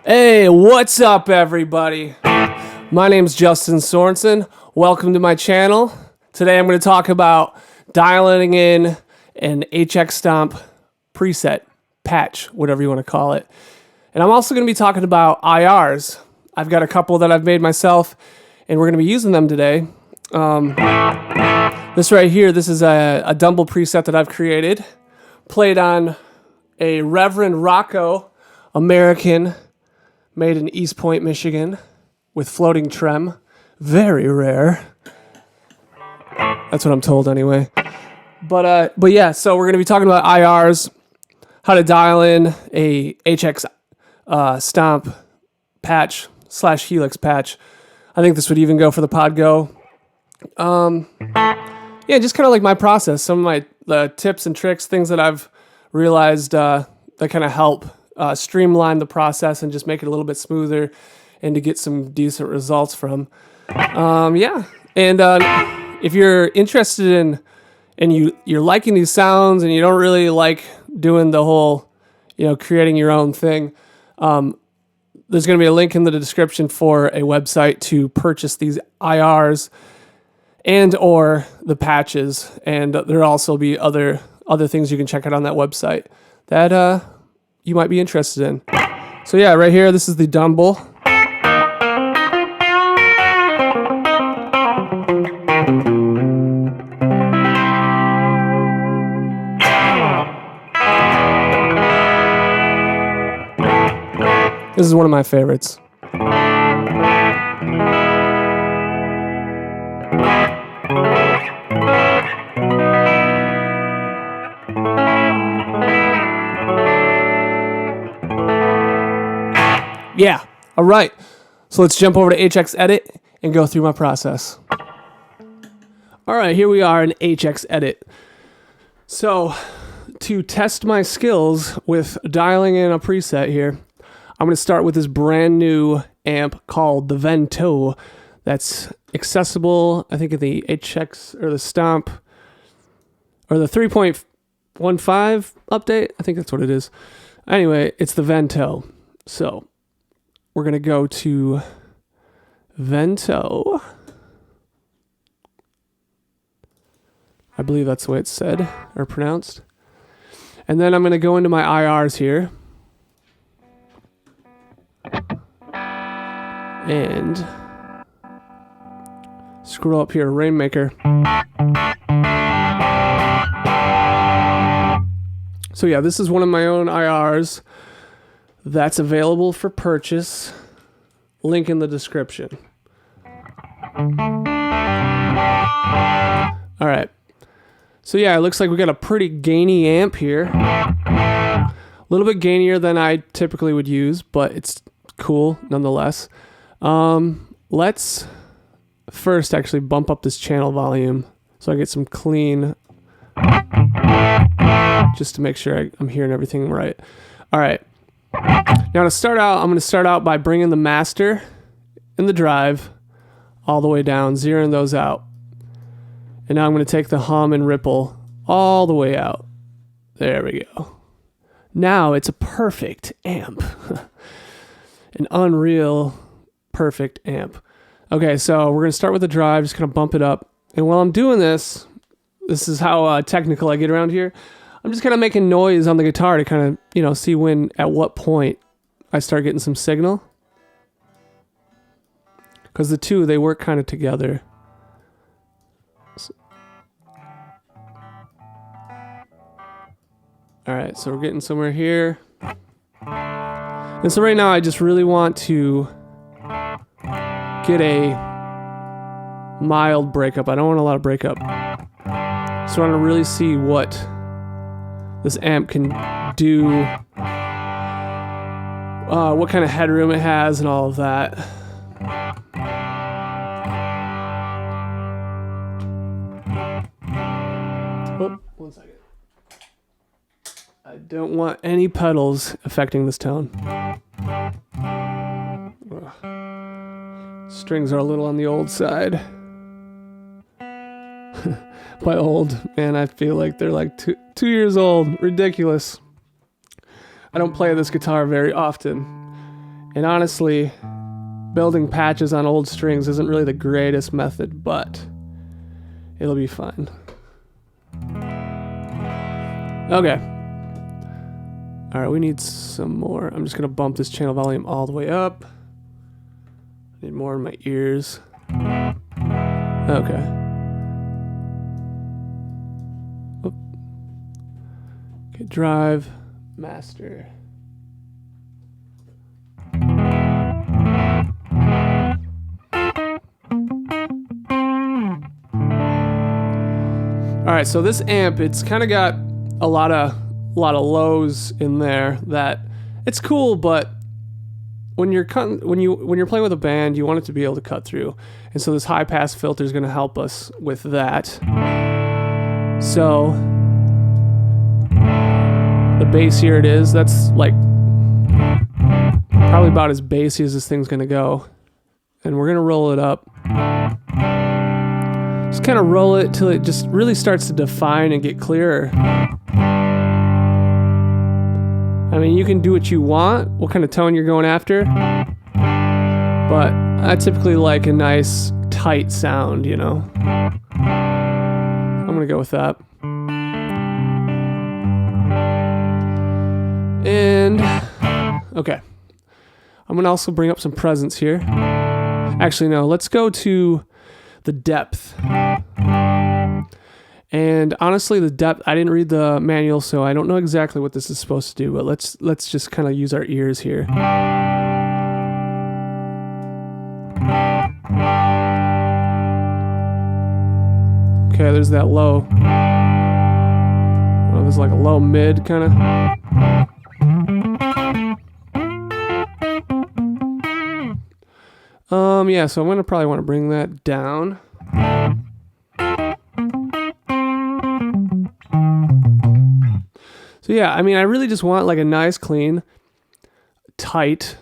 Hey, what's up, everybody? My name's Justin Sorensen. Welcome to my channel. Today I'm going to talk about dialing in an HX Stomp preset, patch, whatever you want to call it. And I'm also going to be talking about IRs. I've got a couple that I've made myself, and we're going to be using them today. This right here, this is a Dumble preset that I've created. Played on a Reverend Rocco American, made in East Point, Michigan, with floating trem. Very rare. That's what I'm told anyway. But yeah, so we're going to be talking about IRs, how to dial in a HX Stomp patch / Helix patch. I think this would even go for the Pod Go. Yeah, just kind of like my process. Some of my tips and tricks, things that I've realized that kind of help streamline the process and just make it a little bit smoother and to get some decent results from. Yeah, and if you're interested in and you're liking these sounds and you don't really like doing the whole, creating your own thing, there's going to be a link in the description for a website to purchase these IRs and or the patches, and there'll also be other things you can check out on that website that you might be interested in. So yeah, right here, this is the Dumble. This is one of my favorites. Yeah, all right. So let's jump over to Hxedit and go through my process. All right, here we are in Hxedit. So to test my skills with dialing in a preset here, I'm going to start with this brand new amp called the Ventoux. That's accessible, I think, at the HX or the Stomp or the 3.15 update. I think that's what it is. Anyway, it's the Ventoux. So we're going to go to Ventoux. I believe that's the way it's said or pronounced. And then I'm going to go into my IRs here. And scroll up here, Rainmaker. So yeah, this is one of my own IRs that's available for purchase. Link in the description. All right. So yeah, it looks like we got a pretty gainy amp here. A little bit gainier than I typically would use, but it's cool nonetheless. Let's first actually bump up this channel volume so I get some clean, just to make sure I'm hearing everything right. All right. Now to start out, I'm going to start out by bringing the master and the drive all the way down, zeroing those out. And now I'm going to take the hum and ripple all the way out. There we go. Now it's a perfect amp. An unreal perfect amp. Okay, so we're going to start with the drive, just kind of bump it up. And while I'm doing this is how technical I get around here. I'm just kind of making noise on the guitar to kind of, see when, at what point I start getting some signal. Because the two, they work kind of together. All right, so we're getting somewhere here. And so right now I just really want to get a mild breakup. I don't want a lot of breakup. So I want to really see what this amp can do, what kind of headroom it has and all of that. Oh, 1 second. I don't want any pedals affecting this tone. Ugh. Strings are a little on the old side. By old, man, I feel like they're like two years old. Ridiculous. I don't play this guitar very often. And honestly, building patches on old strings isn't really the greatest method, but it'll be fun. Okay. All right, we need some more. I'm just gonna bump this channel volume all the way up. Need more in my ears. Okay. Oop. Okay, drive, master. All right, so this amp, it's kind of got a lot of lows in there that it's cool, but when you're playing with a band, you want it to be able to cut through. And so this high pass filter is going to help us with that. So the bass, here it is. That's like probably about as bassy as this thing's going to go. And we're going to roll it up. Just kind of roll it till it just really starts to define and get clearer. I mean, you can do what you want, what kind of tone you're going after, but I typically like a nice tight sound, you know. I'm gonna go with that. And okay, I'm gonna also bring up some presence here. Actually, no, let's go to the depth. And honestly, the depth, I didn't read the manual, so I don't know exactly what this is supposed to do, but let's just kind of use our ears here. Okay, there's that low. Oh, there's like a low mid kind of. Yeah, so I'm gonna probably want to bring that down. So yeah, I mean, I really just want like a nice, clean, tight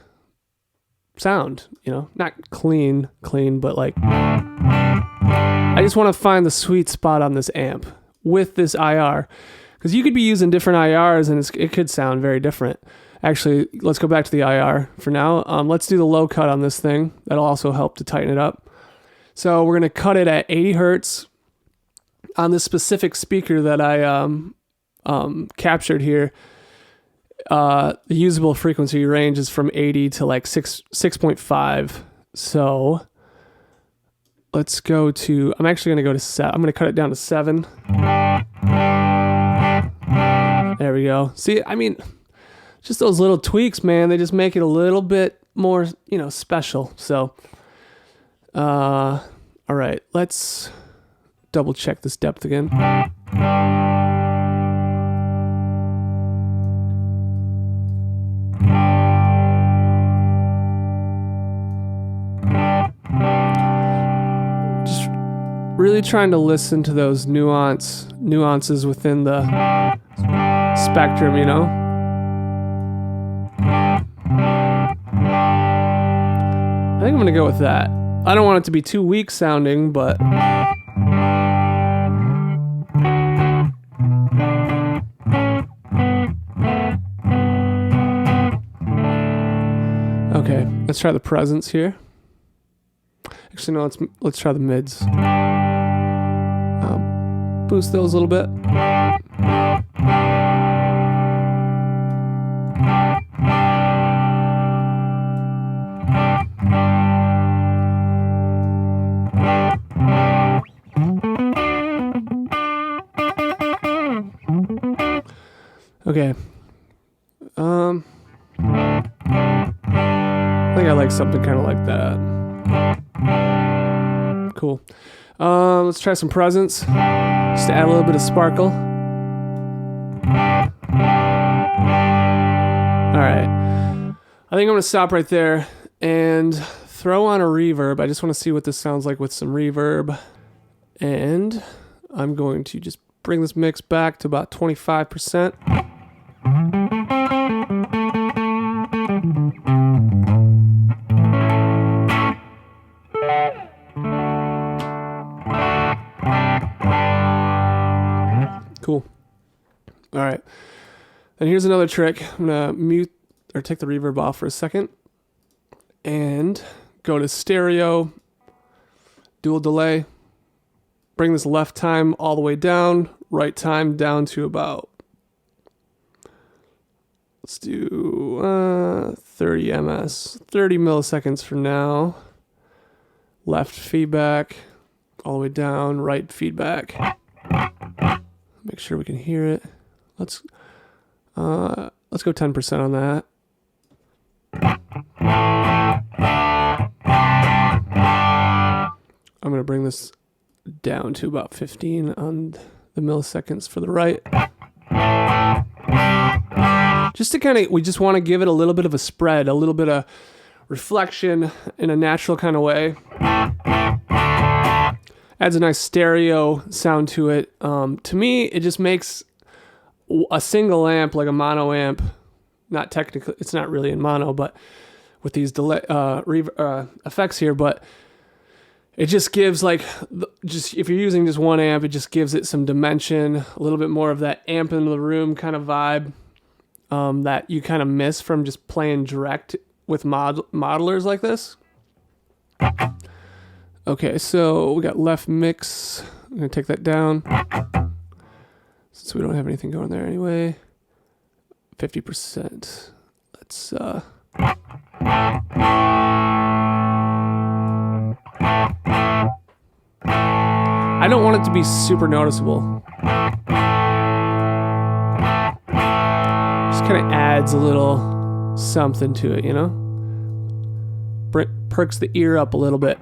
sound, you know, not clean, but like, I just want to find the sweet spot on this amp with this IR, because you could be using different IRs and it could sound very different. Actually, let's go back to the IR for now. Let's do the low cut on this thing. That'll also help to tighten it up. So we're going to cut it at 80 Hertz on this specific speaker that I captured here. The usable frequency range is from 80 to like 6.5. So let's go to, I'm actually going to go to 7. I'm going to cut it down to 7. There we go. See, I mean, just those little tweaks, man, they just make it a little bit more, you know, special. So, all right, let's double check this depth again. Just really trying to listen to those nuances within the spectrum, you know? I think I'm gonna go with that. I don't want it to be too weak sounding, but okay, let's try the presence here. Actually, no, let's try the mids. Boost those a little bit. Okay. I think I like something kind of like that. Cool. Let's try some presence. Just to add a little bit of sparkle. Alright. I think I'm going to stop right there and throw on a reverb. I just want to see what this sounds like with some reverb. And I'm going to just bring this mix back to about 25%. Cool. All right. And here's another trick. I'm going to mute or take the reverb off for a second. and go to stereo, dual delay, bring this left time all the way down, right time down to about, let's do 30 ms, 30 milliseconds for now. Left feedback all the way down, right feedback. Make sure we can hear it. Let's go 10% on that. I'm going to bring this down to about 15 on the milliseconds for the right. Just to kind of, we just want to give it a little bit of a spread, a little bit of reflection in a natural kind of way. Adds a nice stereo sound to it. To me, it just makes a single amp, like a mono amp, not technically, it's not really in mono, but with these delay effects here, but it just gives like, if you're using just one amp, it just gives it some dimension, a little bit more of that amp in the room kind of vibe that you kind of miss from just playing direct with modelers like this. Okay, so we got left mix. I'm gonna take that down since we don't have anything going there anyway. 50%. Let's I don't want it to be super noticeable. Just kind of adds a little something to it, you know? Perks the ear up a little bit.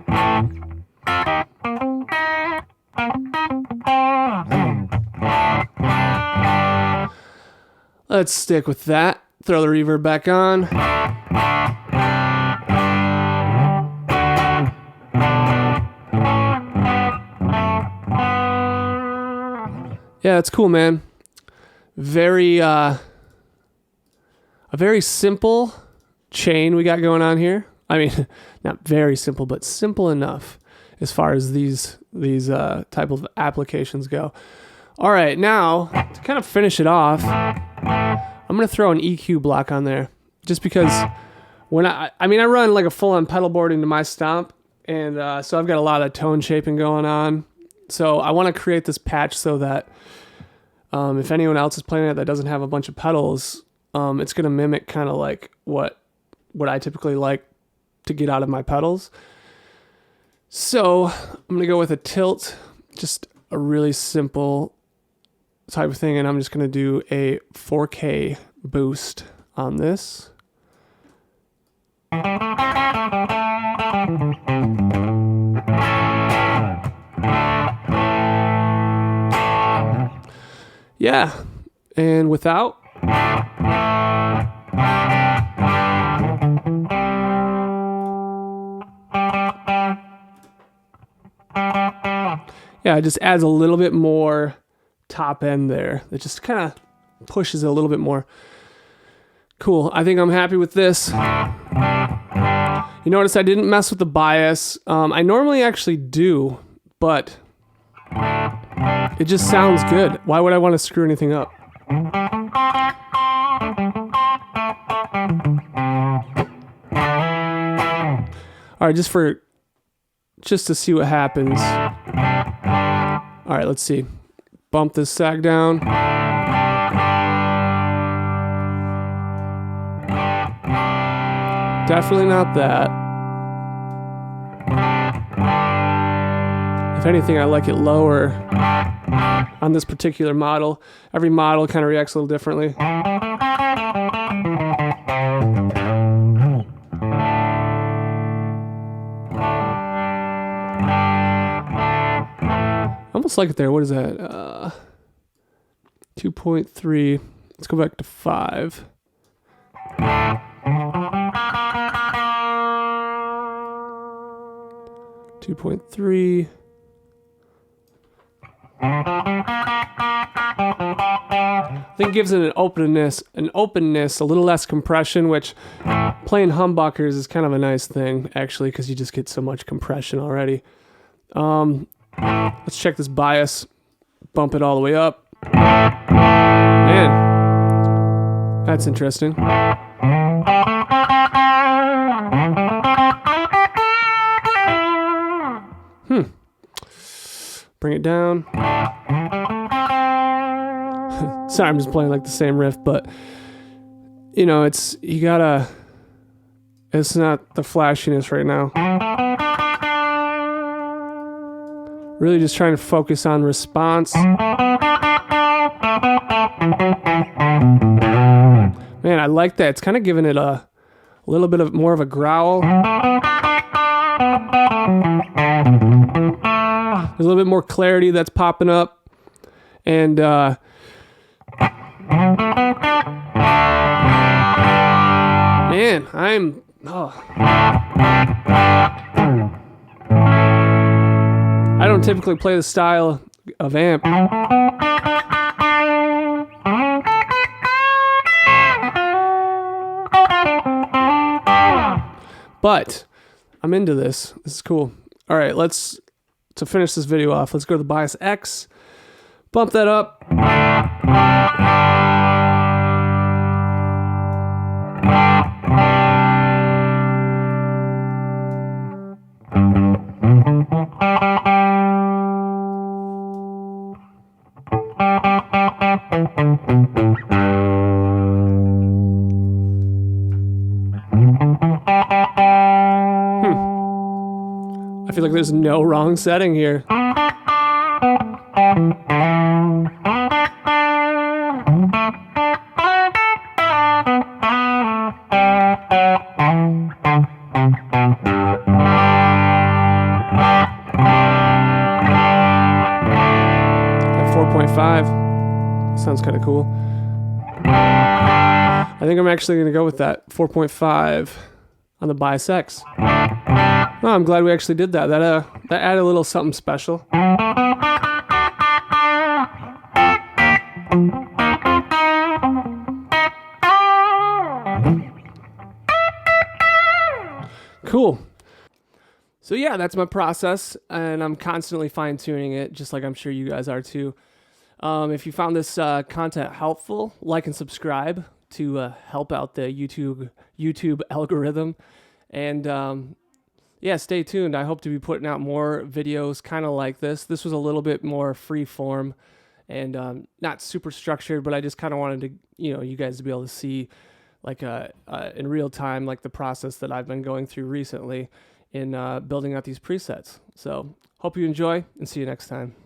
Let's stick with that. Throw the reverb back on. Yeah, it's cool, man. A very simple chain we got going on here. I mean, not very simple, but simple enough as far as these type of applications go. All right, now to kind of finish it off, I'm gonna throw an EQ block on there, just because when I run like a full-on pedal board into my stomp, and so I've got a lot of tone shaping going on. So I want to create this patch so that if anyone else is playing it that doesn't have a bunch of pedals, it's gonna mimic kind of like what I typically like to get out of my pedals. So I'm gonna go with a tilt, just a really simple type of thing, and I'm just gonna do a 4K boost on this. Yeah, and without. Yeah, it just adds a little bit more top end there. It just kind of pushes it a little bit more. Cool. I think I'm happy with this. You notice I didn't mess with the bias. I normally actually do, but it just sounds good. Why would I want to screw anything up? All right, just to see what happens. All right, let's see. Bump this sag down. Definitely not that. If anything, I like it lower on this particular model. Every model kind of reacts a little differently. Almost like it there. What is that? 2.3. Let's go back to 5. .3. I think it gives it an openness, a little less compression, which playing humbuckers is kind of a nice thing, actually, because you just get so much compression already. Let's check this bias. Bump it all the way up. Man, that's interesting. down. Sorry, I'm just playing like the same riff, but you know, it's not the flashiness right now. Really just trying to focus on response. Man, I like that. It's kind of giving it a little bit of more of a growl. There's a little bit more clarity that's popping up. And man, I don't typically play the style of amp. But I'm into this. This is cool. All right, to finish this video off, let's go to the bias X, bump that up. I feel like there's no wrong setting here. At 4.5, sounds kind of cool. I think I'm actually going to go with that 4.5 on the bias X. Oh, I'm glad we actually did that. That added a little something special. Cool. So yeah, that's my process, and I'm constantly fine-tuning it, just like I'm sure you guys are too. If you found this content helpful, like and subscribe to help out the YouTube algorithm. And yeah, stay tuned. I hope to be putting out more videos kind of like this. This was a little bit more free form and not super structured, but I just kind of wanted to, you guys to be able to see like in real time, like the process that I've been going through recently in building out these presets. So hope you enjoy and see you next time.